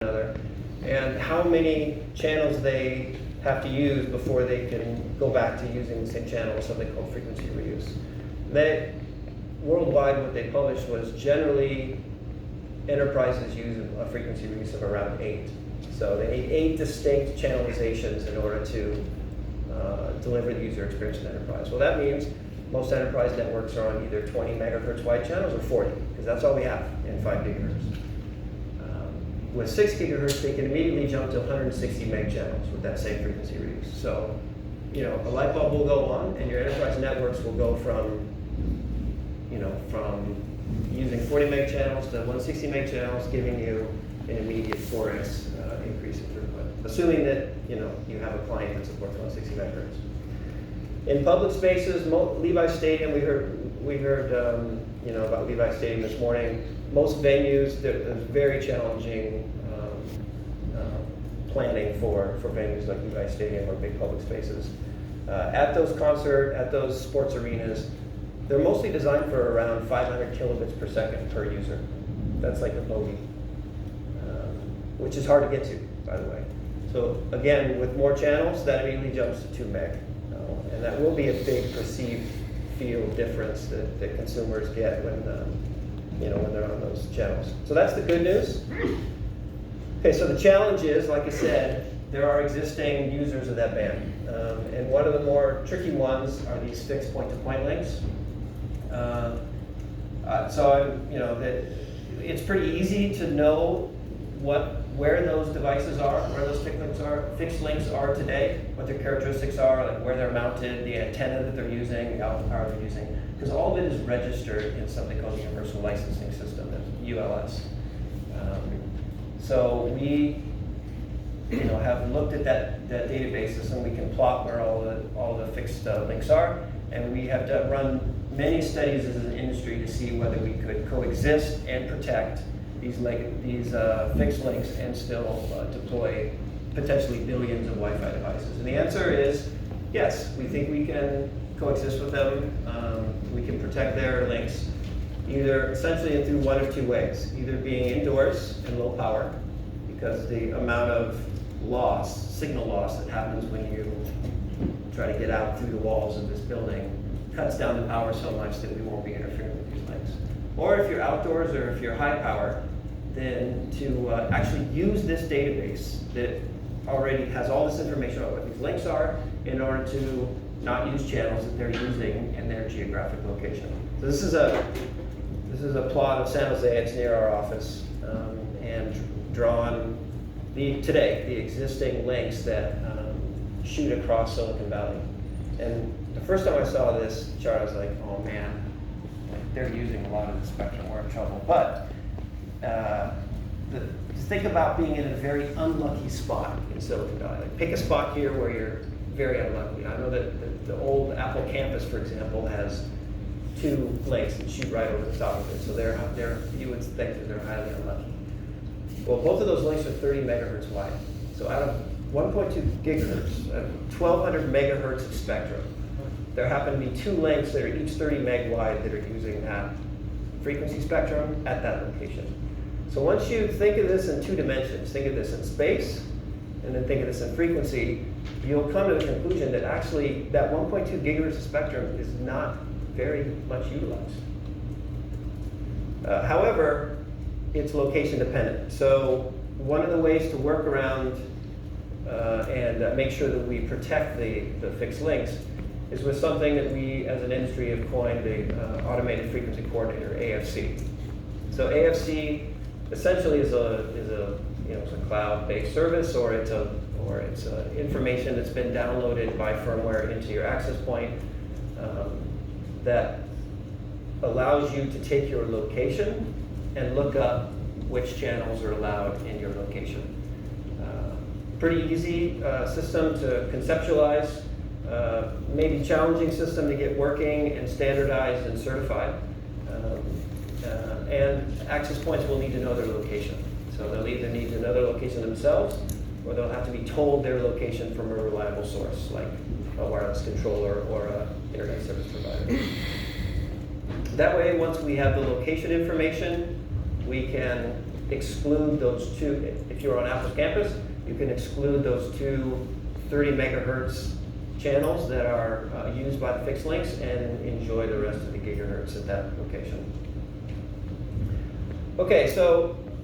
another, and how many channels they have to use before they can go back to using the same channel, something called frequency reuse. Worldwide, what they published was generally enterprises use a frequency reuse of around 8. So they need 8 distinct channelizations in order to deliver the user experience in enterprise. Well, that means most enterprise networks are on either 20 megahertz wide channels or 40, because that's all we have in 5 gigahertz. With 6 gigahertz, they can immediately jump to 160 meg channels with that same frequency reuse. So, a light bulb will go on, and your enterprise networks will go from using 40 meg channels to 160 meg channels, giving you an immediate 4x increase in throughput, assuming that you have a client that supports 160 megahertz. In public spaces, Levi Stadium, we heard about Levi Stadium this morning. Most venues, there's very challenging planning for venues like Levi Stadium or big public spaces. At those sports arenas, they're mostly designed for around 500 kilobits per second per user. That's like a bogey, which is hard to get to, by the way. So again, with more channels, that immediately jumps to 2 meg. And that will be a big perceived field difference that consumers get when they're on those channels. So that's the good news. Okay, so the challenge is, like I said, there are existing users of that band. And one of the more tricky ones are these fixed point-to-point links. It's pretty easy to know where those devices are, where those fixed links are today, what their characteristics are, like where they're mounted, the antenna that they're using, the output power they're using, because all of it is registered in something called the Universal Licensing System, that's ULS. So we have looked at that database, and we can plot where all the fixed links are, and we have run many studies as an industry to see whether we could coexist and protect these fixed links and still deploy potentially billions of Wi-Fi devices. And the answer is yes, we think we can coexist with them. We can protect their links essentially through one of 2 ways, either being indoors and low power, because the amount of signal loss that happens when you try to get out through the walls of this building cuts down the power so much that we won't be interfering with these links. Or if you're outdoors or if you're high power, then to actually use this database that already has all this information about what these links are in order to not use channels that they're using in their geographic location. So this is a plot of San Jose. It's near our office, and drawn today the existing links that shoot across Silicon Valley. And the first time I saw this chart, I was like, oh man, they're using a lot of the spectrum, we're in trouble. But think about being in a very unlucky spot in Silicon Valley. Like, pick a spot here where you're very unlucky. I know that the old Apple campus, for example, has 2 links that shoot right over the top of it. So you would think that they're highly unlucky. Well, both of those links are 30 megahertz wide. So out of 1.2 gigahertz, 1,200 megahertz of spectrum, there happen to be 2 links that are each 30 meg wide that are using that frequency spectrum at that location. So once you think of this in 2 dimensions, think of this in space, and then think of this in frequency, you'll come to the conclusion that actually that 1.2 gigahertz of spectrum is not very much utilized. However, it's location dependent. So one of the ways to work around and make sure that we protect the fixed links is with something that we as an industry have coined the Automated Frequency Coordinator, AFC. So AFC essentially is a cloud-based service, or it's information that's been downloaded by firmware into your access point that allows you to take your location and look up which channels are allowed in your location. Pretty easy system to conceptualize, maybe challenging system to get working and standardized and certified. And access points will need to know their location. So they'll either need to know their location themselves, or they'll have to be told their location from a reliable source, like a wireless controller or an internet service provider. That way, once we have the location information, we can exclude those two, if you're on Apple's campus, you can exclude those two 30 megahertz channels that are used by the fixed links and enjoy the rest of the gigahertz at that location. Okay, so